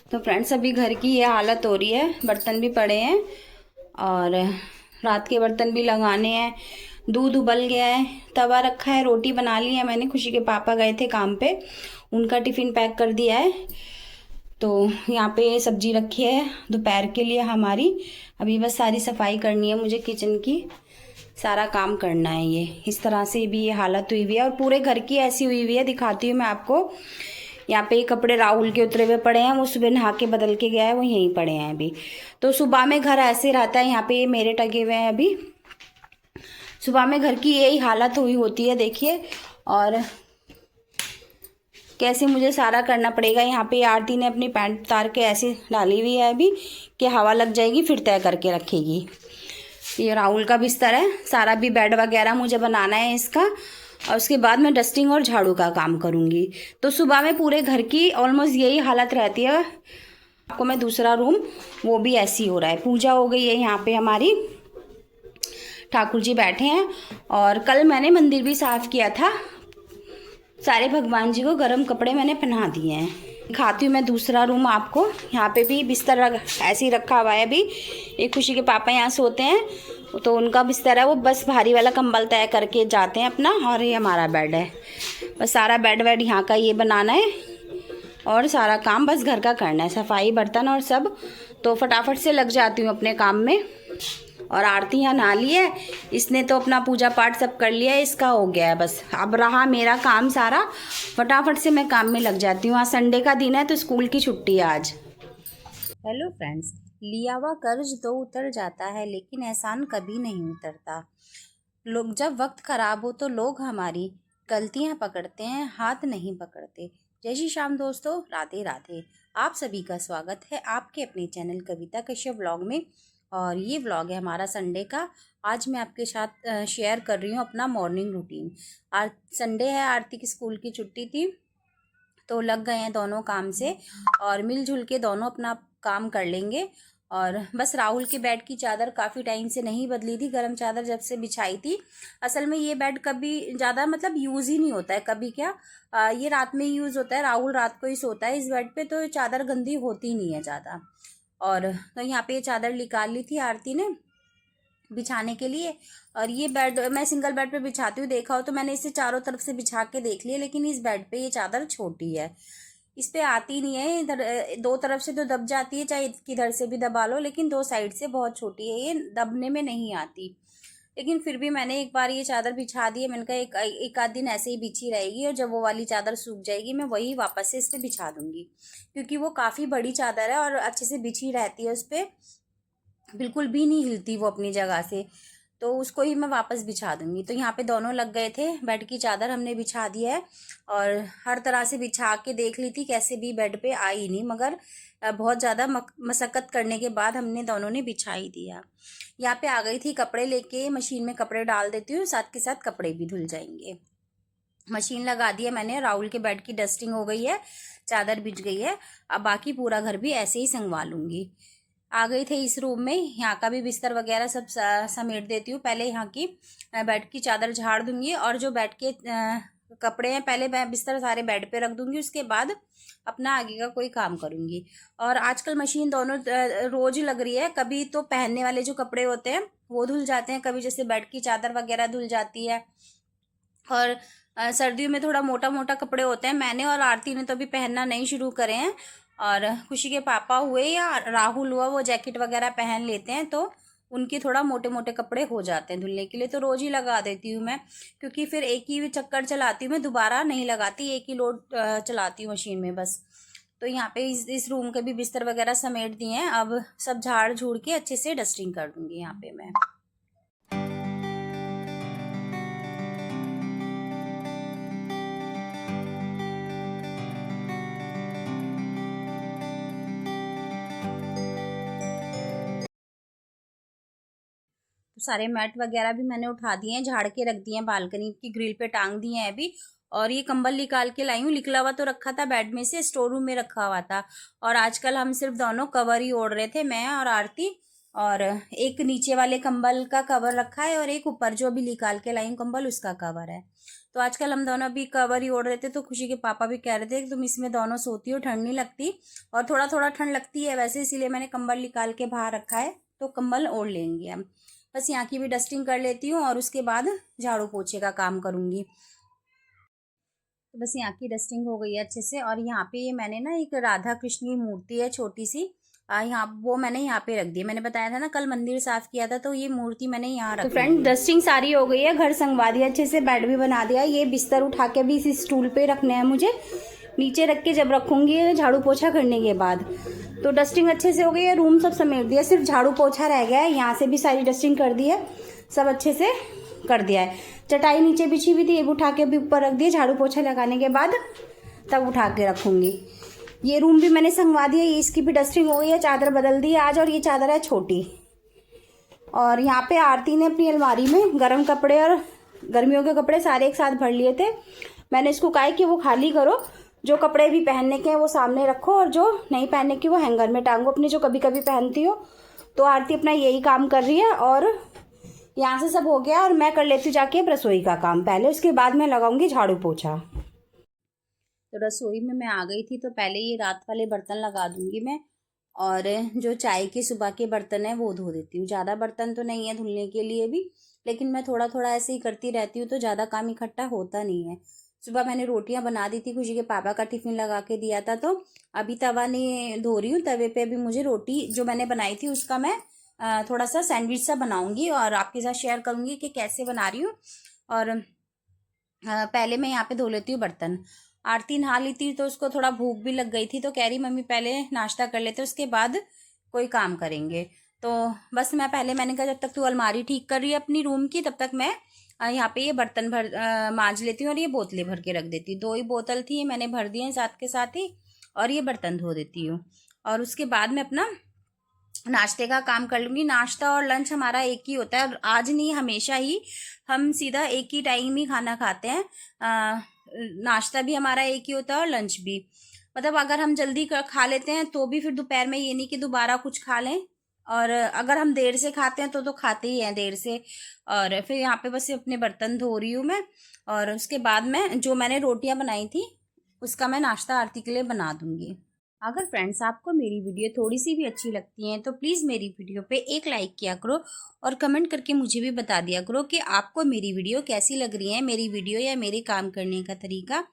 तो फ्रेंड्स अभी घर की ये हालत हो रही है, बर्तन भी पड़े हैं और रात के बर्तन भी लगाने हैं। दूध उबल गया है, तवा रखा है, रोटी बना ली है मैंने। खुशी के पापा गए थे काम पे, उनका टिफ़िन पैक कर दिया है। तो यहाँ पे सब्जी रखी है दोपहर के लिए हमारी। अभी बस सारी सफाई करनी है मुझे, किचन की सारा काम करना है। ये इस तरह से भी ये हालत हुई हुई है और पूरे घर की ऐसी हुई हुई है। दिखाती हूँ मैं आपको। यहाँ पे कपड़े राहुल के उतरे हुए पड़े हैं, वो सुबह नहा के बदल के गया है, वो यहीं पड़े हैं अभी। तो सुबह में घर ऐसे रहता है। यहाँ पे ये मेरे टंगे हुए हैं अभी। सुबह में घर की यही हालत हुई होती है, देखिए। और कैसे मुझे सारा करना पड़ेगा। यहाँ पे आरती ने अपनी पैंट उतार के ऐसे डाली हुई है अभी कि हवा लग जाएगी, फिर तय करके रखेगी। ये राहुल का बिस्तर है, सारा भी बेड वगैरह मुझे बनाना है इसका। और उसके बाद मैं डस्टिंग और झाड़ू का काम करूँगी। तो सुबह में पूरे घर की ऑलमोस्ट यही हालत रहती है। आपको मैं दूसरा रूम, वो भी ऐसी हो रहा है। पूजा हो गई है यहाँ पे हमारी, ठाकुर जी बैठे हैं। और कल मैंने मंदिर भी साफ़ किया था। सारे भगवान जी को गर्म कपड़े मैंने पहना दिए हैं। दिखाती हूँ मैं दूसरा रूम आपको। यहाँ पे भी बिस्तर ऐसे ही रखा हुआ है अभी। एक खुशी के पापा यहाँ सोते हैं, तो उनका बिस्तर है, वो बस भारी वाला कंबल तय करके जाते हैं अपना। और ये हमारा बेड है, बस सारा बेड वेड यहाँ का ये बनाना है और सारा काम बस घर का करना है, सफाई बर्तन और सब। तो फटाफट से लग जाती हूँ अपने काम में। और आरती यहाँ नहा ली है, इसने तो अपना पूजा पाठ सब कर लिया है, इसका हो गया है। बस अब रहा मेरा काम सारा, फटाफट से मैं काम में लग जाती हूँ। आज संडे का दिन है तो स्कूल की छुट्टी है आज। हेलो फ्रेंड्स, लिया हुआ कर्ज तो उतर जाता है लेकिन एहसान कभी नहीं उतरता। लोग जब वक्त खराब हो तो लोग हमारी गलतियां पकड़ते हैं, हाथ नहीं पकड़ते। जय श्री श्याम दोस्तों, राधे राधे। आप सभी का स्वागत है आपके अपने चैनल कविता कश्यप व्लॉग में। और ये व्लॉग है हमारा संडे का। आज मैं आपके साथ शेयर कर रही हूँ अपना मॉर्निंग रूटीन। आज संडे है, आरती की स्कूल की छुट्टी थी तो लग गए हैं दोनों काम से और मिलजुल के दोनों अपना काम कर लेंगे। और बस राहुल के बेड की चादर काफ़ी टाइम से नहीं बदली थी, गर्म चादर जब से बिछाई थी। असल में ये बेड कभी ज़्यादा मतलब यूज़ ही नहीं होता है, कभी क्या ये रात में यूज़ होता है। राहुल रात को ही सोता है इस बेड पे, तो चादर गंदी होती नहीं है ज़्यादा। और तो यहाँ पे ये चादर निकाल ली थी आरती ने बिछाने के लिए। और ये बेड मैं सिंगल बेड पे बिछाती हूँ, देखा हो तो मैंने इसे चारों तरफ से बिछा के देख लिया, लेकिन इस बेड पे ये चादर छोटी है, इस पे आती नहीं है। इधर दो तरफ से तो दब जाती है, चाहे किधर से भी दबा लो, लेकिन दो साइड से बहुत छोटी है, ये दबने में नहीं आती। लेकिन फिर भी मैंने एक बार ये चादर बिछा दी है। मैंने कहा एक आध दिन ऐसे ही बिछी रहेगी और जब वो वाली चादर सूख जाएगी मैं वही वापस से इस पर बिछा दूंगी, क्योंकि वो काफ़ी बड़ी चादर है और अच्छे से बिछी रहती है उस पर, बिल्कुल भी नहीं हिलती वो अपनी जगह से। तो उसको ही मैं वापस बिछा दूंगी। तो यहाँ पे दोनों लग गए थे, बेड की चादर हमने बिछा दिया है और हर तरह से बिछा के देख ली थी, कैसे भी बेड पे आई नहीं, मगर बहुत ज़्यादा मशक्क़त करने के बाद हमने दोनों ने बिछा ही दिया। यहाँ पे आ गई थी कपड़े लेके, मशीन में कपड़े डाल देती हूँ, साथ के साथ कपड़े भी धुल जाएंगे। मशीन लगा दी है मैंने, राहुल के बेड की डस्टिंग हो गई है, चादर बिछ गई है। अब बाकी पूरा घर भी ऐसे ही संगवा लूँगी। आ गई थे इस रूम में, यहाँ का भी बिस्तर वगैरह सब समेट देती हूँ। पहले यहाँ की बेड की चादर झाड़ दूंगी और जो बेड के कपड़े हैं पहले मैं बिस्तर सारे बेड पे रख दूंगी, उसके बाद अपना आगे का कोई काम करूंगी। और आजकल मशीन दोनों रोज ही लग रही है। कभी तो पहनने वाले जो कपड़े होते हैं वो धुल जाते हैं, कभी जैसे बेड की चादर वगैरह धुल जाती है। और सर्दियों में थोड़ा मोटा मोटा कपड़े होते हैं, मैंने और आरती ने तो अभी पहनना नहीं शुरू करे हैं। और खुशी के पापा हुए या राहुल हुआ, वो जैकेट वगैरह पहन लेते हैं, तो उनके थोड़ा मोटे मोटे कपड़े हो जाते हैं धुलने के लिए। तो रोज़ ही लगा देती हूँ मैं, क्योंकि फिर एक ही चक्कर चलाती हूँ मैं, दोबारा नहीं लगाती, एक ही लोड चलाती हूँ मशीन में बस। तो यहाँ पे इस रूम के भी बिस्तर वगैरह समेट दिए हैं। अब सब झाड़ झूड़ के अच्छे से डस्टिंग कर दूँगी यहाँ पे मैं। तो सारे मैट वगैरह भी मैंने उठा दिए हैं, झाड़ के रख दिए हैं, बालकनी की ग्रिल पे टांग दिए हैं अभी। और ये कंबल निकाल के लाई हूँ, निकला हुआ तो रखा था बेड में से, स्टोर रूम में रखा हुआ था। और आजकल हम सिर्फ दोनों कवर ही ओढ़ रहे थे, मैं और आरती। और एक नीचे वाले कंबल का कवर रखा है और एक ऊपर जो अभी निकाल के लाई हूँ कंबल उसका कवर है। तो आजकल हम दोनों भी कवर ही ओढ़ रहे थे, तो खुशी के पापा भी कह रहे थे कि तुम इसमें दोनों सोती हो, ठंड नहीं लगती, और थोड़ा थोड़ा ठंड लगती है वैसे, इसीलिए मैंने कंबल निकाल के बाहर रखा है, तो कंबल ओढ़ लेंगे हम। बस यहाँ की भी डस्टिंग कर लेती हूँ और उसके बाद झाड़ू पोछे का काम करूँगी। तो बस यहाँ की डस्टिंग हो गई है अच्छे से। और यहाँ पे ये मैंने ना एक राधा कृष्ण की मूर्ति है छोटी सी, यहाँ वो मैंने यहाँ पे रख दी। मैंने बताया था ना कल मंदिर साफ किया था, तो ये मूर्ति मैंने यहाँ रख दी। तो फ्रेंड डस्टिंग सारी हो गई है, घर संगवा दिया अच्छे से, बेड भी बना दिया। ये बिस्तर उठा के भी इसी स्टूल पे रखने हैं मुझे, नीचे रख के जब रखूंगी झाड़ू पोछा करने के बाद। तो डस्टिंग अच्छे से हो गई है, रूम सब समेट दिया, सिर्फ झाड़ू पोछा रह गया है। यहाँ से भी सारी डस्टिंग कर दी है, सब अच्छे से कर दिया है। चटाई नीचे बिछी हुई थी, ये उठा के भी ऊपर रख दिया, झाड़ू पोछा लगाने के बाद तब उठा के रखूंगी। ये रूम भी मैंने संगवा दिया, ये इसकी भी डस्टिंग हो गई है, चादर बदल दी है आज, और ये चादर है छोटी। और यहाँ पे आरती ने अपनी अलमारी में गर्म कपड़े और गर्मियों के कपड़े सारे एक साथ भर लिए थे। मैंने इसको कहा कि वो खाली करो, जो कपड़े भी पहनने के हैं वो सामने रखो और जो नहीं पहनने के वो हैंगर में टांगो, अपने जो कभी कभी पहनती हो। तो आरती अपना यही काम कर रही है। और यहाँ से सब हो गया और मैं कर लेती हूँ जाके रसोई का काम पहले, उसके बाद मैं लगाऊंगी झाड़ू पोछा। तो रसोई में मैं आ गई थी, तो पहले ये रात वाले बर्तन लगा दूंगी मैं, और जो चाय के सुबह के बर्तन है वो धो देती हूँ। ज़्यादा बर्तन तो नहीं है धुलने के लिए भी, लेकिन मैं थोड़ा थोड़ा ऐसे ही करती रहती हूँ, तो ज़्यादा काम इकट्ठा होता नहीं है। सुबह मैंने रोटियां बना दी थी, खुशी के पापा का टिफिन लगा के दिया था, तो अभी तवा नहीं धो रही हूँ, तवे पे अभी मुझे रोटी जो मैंने बनाई थी उसका मैं थोड़ा सा सैंडविच सा बनाऊंगी और आपके साथ शेयर करूंगी कि कैसे बना रही हूँ। और पहले मैं यहाँ पे धो लेती हूँ बर्तन। आरती नहा ली थी, तो उसको थोड़ा भूख भी लग गई थी, तो कह रही मम्मी पहले नाश्ता कर लेते उसके बाद कोई काम करेंगे। तो बस मैंने कहा जब तक तू अलमारी ठीक कर रही है अपनी रूम की, तब तक मैं यहाँ पे ये बर्तन मांज लेती हूँ और ये बोतलें भर के रख देती हूँ। 2 ही बोतल थी, ये मैंने भर दी हैं साथ के साथ ही, और ये बर्तन धो देती हूँ। और उसके बाद मैं अपना नाश्ते का काम कर लूँगी। नाश्ता और लंच हमारा एक ही होता है, और आज नहीं हमेशा ही हम सीधा एक ही टाइम ही खाना खाते हैं। नाश्ता भी हमारा एक ही होता है और लंच भी, मतलब अगर हम जल्दी खा लेते हैं तो भी फिर दोपहर में ये नहीं कि दोबारा कुछ खा लें, और अगर हम देर से खाते हैं तो खाते ही हैं देर से। और फिर यहाँ पे बस अपने बर्तन धो रही हूँ मैं, और उसके बाद मैं जो मैंने रोटियां बनाई थी उसका मैं नाश्ता आरती के लिए बना दूंगी। अगर फ्रेंड्स आपको मेरी वीडियो थोड़ी सी भी अच्छी लगती है तो प्लीज़ मेरी वीडियो पे एक लाइक किया करो, और कमेंट करके मुझे भी बता दिया करो कि आपको मेरी वीडियो कैसी लग रही है, मेरी वीडियो या मेरे काम करने का तरीका।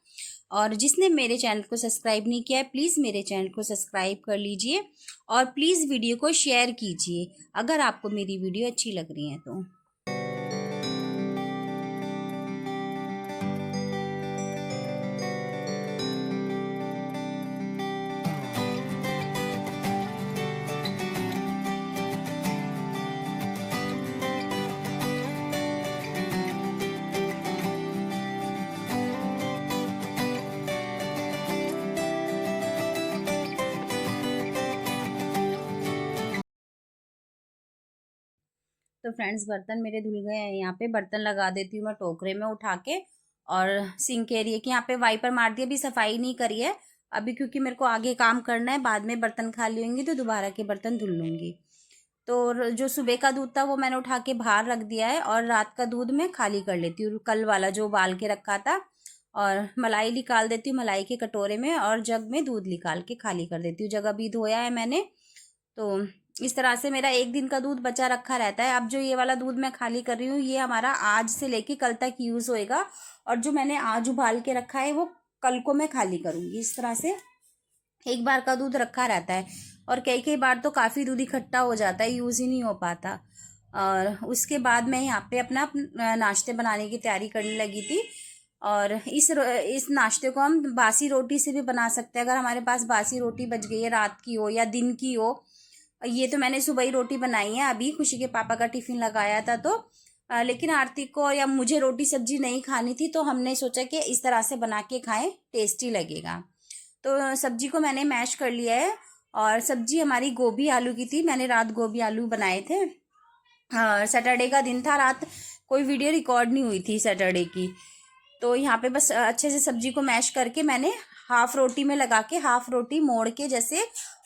और जिसने मेरे चैनल को सब्सक्राइब नहीं किया है प्लीज़ मेरे चैनल को सब्सक्राइब कर लीजिए, और प्लीज़ वीडियो को शेयर कीजिए अगर आपको मेरी वीडियो अच्छी लग रही है तो। तो फ्रेंड्स बर्तन मेरे धुल गए हैं, यहाँ पे बर्तन लगा देती हूँ मैं टोकरे में उठा के, और सिंक एरिया की यहाँ पे वाइपर मार दिया, अभी सफाई नहीं करी है अभी, क्योंकि मेरे को आगे काम करना है, बाद में बर्तन खाली होंगी तो दोबारा के बर्तन धुल लूँगी। तो जो सुबह का दूध था वो मैंने उठा के बाहर रख दिया है, और रात का दूध मैं खाली कर लेती हूँ, कल वाला जो उबाल के रखा था। और मलाई निकाल देती हूँ मलाई के कटोरे में, और जग में दूध निकाल के खाली कर देती हूँ। जग अभी धोया है मैंने, तो इस तरह से मेरा एक दिन का दूध बचा रखा रहता है। अब जो ये वाला दूध मैं खाली कर रही हूँ ये हमारा आज से लेके कल तक यूज़ होएगा, और जो मैंने आज उबाल के रखा है वो कल को मैं खाली करूँगी। इस तरह से एक बार का दूध रखा रहता है, और कई कई बार तो काफ़ी दूध इकट्ठा हो जाता है, यूज़ ही नहीं हो पाता। और उसके बाद मैं यहाँ पे अपना नाश्ते बनाने की तैयारी करने लगी थी। और इस नाश्ते को हम बासी रोटी से भी बना सकते हैं, अगर हमारे पास बासी रोटी बच गई है रात की हो या दिन की हो। ये तो मैंने सुबह ही रोटी बनाई है, अभी खुशी के पापा का टिफ़िन लगाया था, तो लेकिन आरती को या मुझे रोटी सब्जी नहीं खानी थी, तो हमने सोचा कि इस तरह से बना के खाएं, टेस्टी लगेगा। तो सब्जी को मैंने मैश कर लिया है, और सब्जी हमारी गोभी आलू की थी, मैंने रात गोभी आलू बनाए थे। सैटरडे का दिन था, रात कोई वीडियो रिकॉर्ड नहीं हुई थी सैटरडे की। तो यहाँ पे बस अच्छे से सब्जी को मैश करके मैंने हाफ रोटी में लगा के, हाफ रोटी मोड़ के जैसे,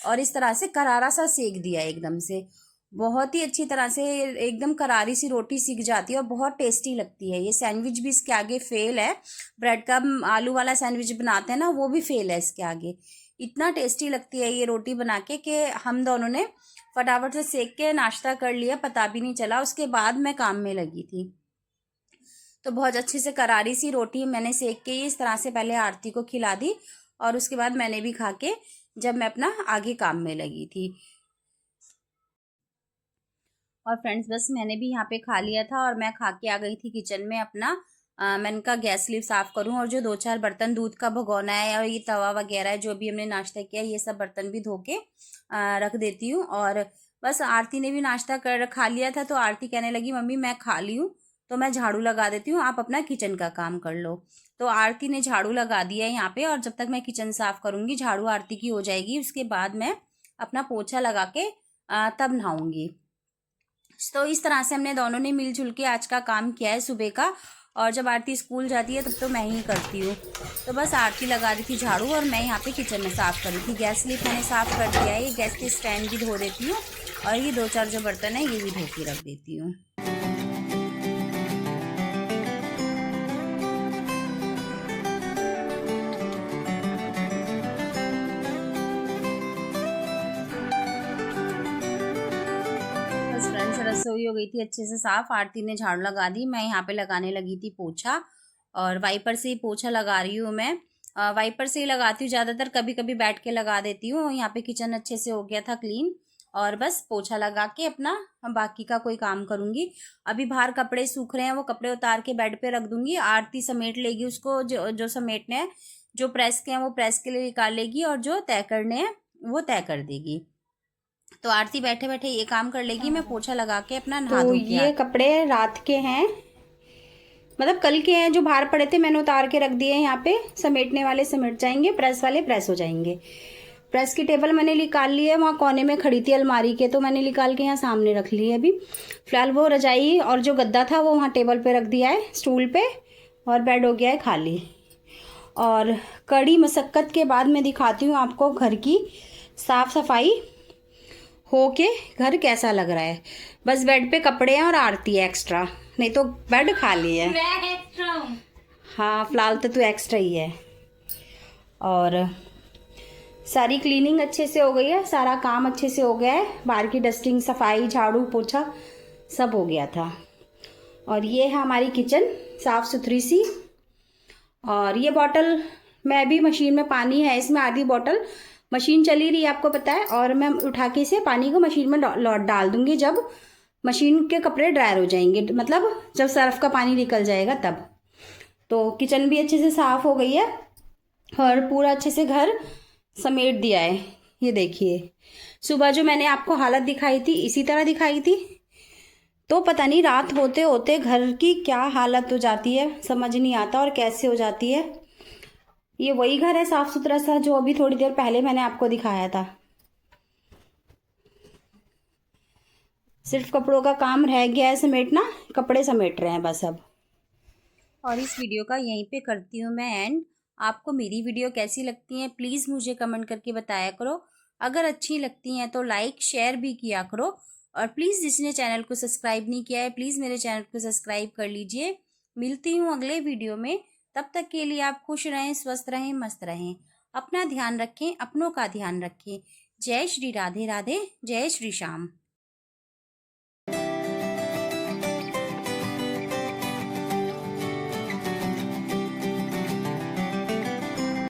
और इस तरह से करारा सा सेक दिया एकदम से। बहुत ही अच्छी तरह से एकदम करारी सी रोटी सीख जाती है और बहुत टेस्टी लगती है। ये सैंडविच भी इसके आगे फेल है। ब्रेड का आलू वाला सैंडविच बनाते हैं ना, वो भी फेल है इसके आगे। इतना टेस्टी लगती है ये रोटी बना के कि हम दोनों ने फटाफट से सेक के नाश्ता कर लिया, पता भी नहीं चला। उसके बाद मैं काम में लगी थी। तो बहुत अच्छे से करारी सी रोटी मैंने सेक के इस तरह से पहले आरती को खिला दी और उसके बाद मैंने भी खा के जब मैं अपना आगे काम में लगी थी। और फ्रेंड्स बस मैंने भी यहाँ पे खा लिया था और मैं खा के आ गई थी किचन में अपना। मैंने कहा गैस स्लीव साफ़ करूँ और जो 2-4 बर्तन दूध का भगोना है और ये तवा वगैरह है जो भी हमने नाश्ता किया, ये सब बर्तन भी धो के रख देती हूँ। और बस आरती ने भी नाश्ता कर खा लिया था तो आरती कहने लगी मम्मी मैं खा ली हूँ तो मैं झाड़ू लगा देती हूँ, आप अपना किचन का काम कर लो। तो आरती ने झाड़ू लगा दिया है यहाँ पे और जब तक मैं किचन साफ़ करूँगी झाड़ू आरती की हो जाएगी। उसके बाद मैं अपना पोछा लगा के तब नहाऊँगी। तो इस तरह से हमने दोनों ने मिलजुल के आज का काम किया है सुबह का। और जब आरती स्कूल जाती है तब तो मैं ही करती हूँ। तो बस आरती लगा रही थी झाड़ू और मैं यहाँ पे किचन में साफ़ कर रही थी। गैस लीफ मैंने साफ़ कर दिया है, ये गैस के स्टैंड भी धो देती हूँ और ये 2-4 जो बर्तन है ये भी धो के रख देती हूँ। फ्रेंड्स रसोई हो गई थी अच्छे से साफ, आरती ने झाड़ू लगा दी, मैं यहाँ पे लगाने लगी थी पोछा। और वाइपर से ही पोछा लगा रही हूँ मैं। वाइपर से ही लगाती हूँ ज़्यादातर, कभी कभी बैठ के लगा देती हूँ। यहाँ पे किचन अच्छे से हो गया था क्लीन और बस पोछा लगा के अपना बाकी का कोई काम करूँगी। अभी बाहर कपड़े सूख रहे हैं, वो कपड़े उतार के बेड पे रख दूँगी। आरती समेट लेगी उसको, जो समेटने हैं, जो प्रेस के हैं वो प्रेस के लिए निकाल लेगी और जो तय करने हैं वो तय कर देगी। तो आरती बैठे बैठे ये काम कर लेगी, मैं पोछा लगा के अपना नहा धो के। ये कपड़े रात के हैं, मतलब कल के हैं, जो बाहर पड़े थे मैंने उतार के रख दिए हैं। यहाँ पे समेटने वाले समेट जाएंगे, प्रेस वाले प्रेस हो जाएंगे। प्रेस की टेबल मैंने निकाल ली है, वहाँ कोने में खड़ी थी अलमारी के, तो मैंने निकाल के यहाँ सामने रख ली है। अभी फिलहाल वो रजाई और जो गद्दा था वो वहाँ टेबल पे रख दिया है स्टूल पे और बेड हो गया है खाली। और कड़ी मशक्क़त के बाद मैं दिखाती हूँ आपको घर की साफ़ सफाई हो के घर कैसा लग रहा है। बस बेड पे कपड़े हैं और आरती है एक्स्ट्रा, नहीं तो बेड खाली है। मैं एक्स्ट्रा हूँ। हाँ फिलहाल तो तू एक्स्ट्रा ही है। और सारी क्लीनिंग अच्छे से हो गई है, सारा काम अच्छे से हो गया है। बाहर की डस्टिंग, सफाई, झाड़ू पोछा सब हो गया था। और ये है हमारी किचन साफ़ सुथरी सी। और ये बॉटल मैं भी, मशीन में पानी है इसमें, आधी बॉटल मशीन चली रही है आपको पता है, और मैं उठा के इसे पानी को मशीन में डाल दूंगी जब मशीन के कपड़े ड्रायर हो जाएंगे, मतलब जब सर्फ का पानी निकल जाएगा तब। तो किचन भी अच्छे से साफ़ हो गई है और पूरा अच्छे से घर समेट दिया है। ये देखिए, सुबह जो मैंने आपको हालत दिखाई थी इसी तरह दिखाई थी, तो पता नहीं रात होते होते घर की क्या हालत हो जाती है समझ नहीं आता और कैसे हो जाती है। ये वही घर है साफ सुथरा सा जो अभी थोड़ी देर पहले मैंने आपको दिखाया था। सिर्फ कपड़ों का काम रह गया है समेटना, कपड़े समेट रहे हैं बस अब। और इस वीडियो का यहीं पे करती हूँ मैं एंड। आपको मेरी वीडियो कैसी लगती हैं प्लीज़ मुझे कमेंट करके बताया करो। अगर अच्छी लगती हैं तो लाइक शेयर भी किया करो। और प्लीज़ जिसने चैनल को सब्सक्राइब नहीं किया है प्लीज़ मेरे चैनल को सब्सक्राइब कर लीजिए। मिलती हूँ अगले वीडियो में, तब तक के लिए आप खुश रहें, स्वस्थ रहें, मस्त रहें। अपना ध्यान रखें, अपनों का ध्यान रखें। जय श्री राधे राधे, जय श्री श्याम।